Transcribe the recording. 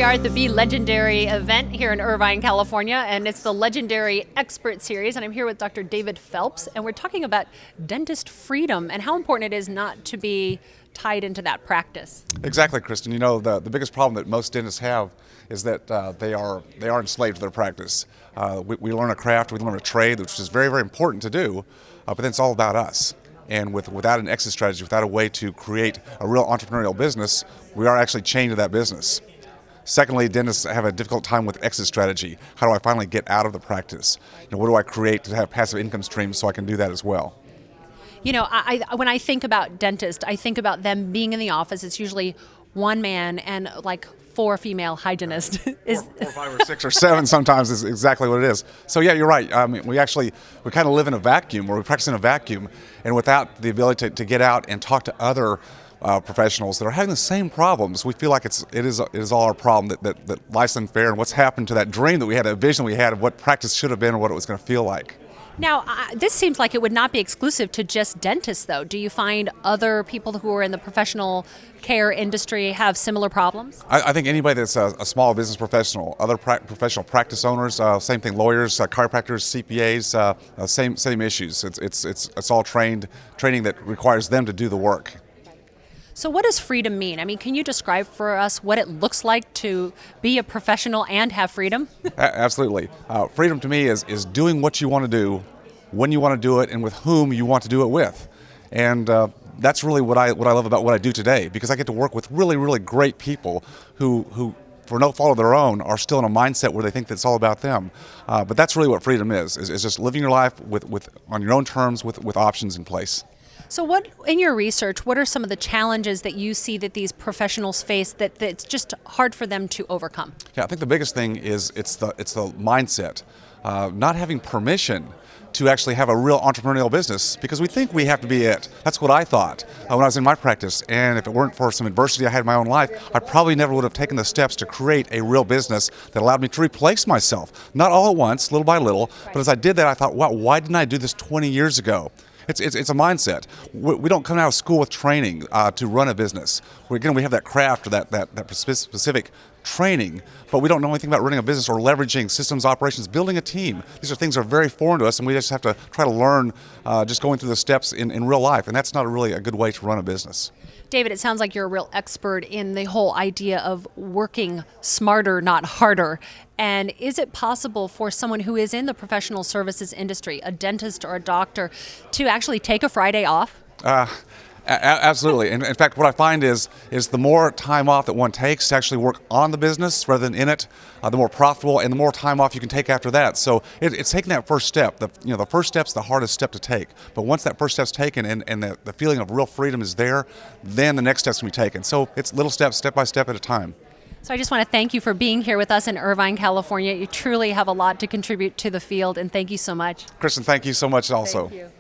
are at the Be Legendary event here in Irvine, California, and it's the Legendary Expert Series, and I'm here with Dr. David Phelps, and we're talking about dentist freedom and how important it is not to be tied into that practice. Exactly, Kristen. You know, the biggest problem that most dentists have is that they are enslaved to their practice. We learn a craft, we learn a trade, which is very, very important to do, but then it's all about us. And without an exit strategy, without a way to create a real entrepreneurial business, we are actually chained to that business. Secondly, dentists have a difficult time with exit strategy. How do I finally get out of the practice? You know, what do I create to have passive income streams so I can do that as well? You know, when I think about dentists, I think about them being in the office. It's usually one man and like 4 female hygienists. Four, 5, or 6 or 7 sometimes is exactly what it is. So yeah, you're right. I mean, we kind of live in a vacuum, or we practice in a vacuum, and without the ability to get out and talk to other professionals that are having the same problems, we feel like it is all our problem, that life's unfair, and what's happened to that dream that we had, a vision we had of what practice should have been or what it was going to feel like. Now, this seems like it would not be exclusive to just dentists, though. Do you find other people who are in the professional care industry have similar problems? I think anybody that's a small business professional, other professional practice owners, same thing, lawyers, chiropractors, CPAs, same issues. It's all training that requires them to do the work. So what does freedom mean? I mean, can you describe for us what it looks like to be a professional and have freedom? Absolutely. Freedom to me is doing what you want to do, when you want to do it, and with whom you want to do it with. And that's really what I love about what I do today, because I get to work with really, really great people who for no fault of their own, are still in a mindset where they think that it's all about them. But that's really what freedom is just living your life on your own terms with options in place. So in your research, what are some of the challenges that you see that these professionals face that it's just hard for them to overcome? Yeah, I think the biggest thing is it's the mindset. Not having permission to actually have a real entrepreneurial business, because we think we have to be it. That's what I thought when I was in my practice, and if it weren't for some adversity I had in my own life, I probably never would have taken the steps to create a real business that allowed me to replace myself. Not all at once, little by little, but as I did that, I thought, wow, why didn't I do this 20 years ago? It's a mindset. We don't come out of school with training to run a business. We have that craft or that specific training, but we don't know anything about running a business or leveraging systems, operations, building a team. These are things that are very foreign to us, and we just have to try to learn just going through the steps in real life, and that's not really a good way to run a business. David, it sounds like you're a real expert in the whole idea of working smarter, not harder. And is it possible for someone who is in the professional services industry, a dentist or a doctor, to actually take a Friday off? Absolutely. And in fact, what I find is the more time off that one takes to actually work on the business rather than in it, the more profitable and the more time off you can take after that. So it's taking that first step. The first step's the hardest step to take. But once that first step's taken and the feeling of real freedom is there, then the next steps can be taken. So it's little steps, step by step at a time. So I just want to thank you for being here with us in Irvine, California. You truly have a lot to contribute to the field, and thank you so much. Kristen, thank you so much also. Thank you.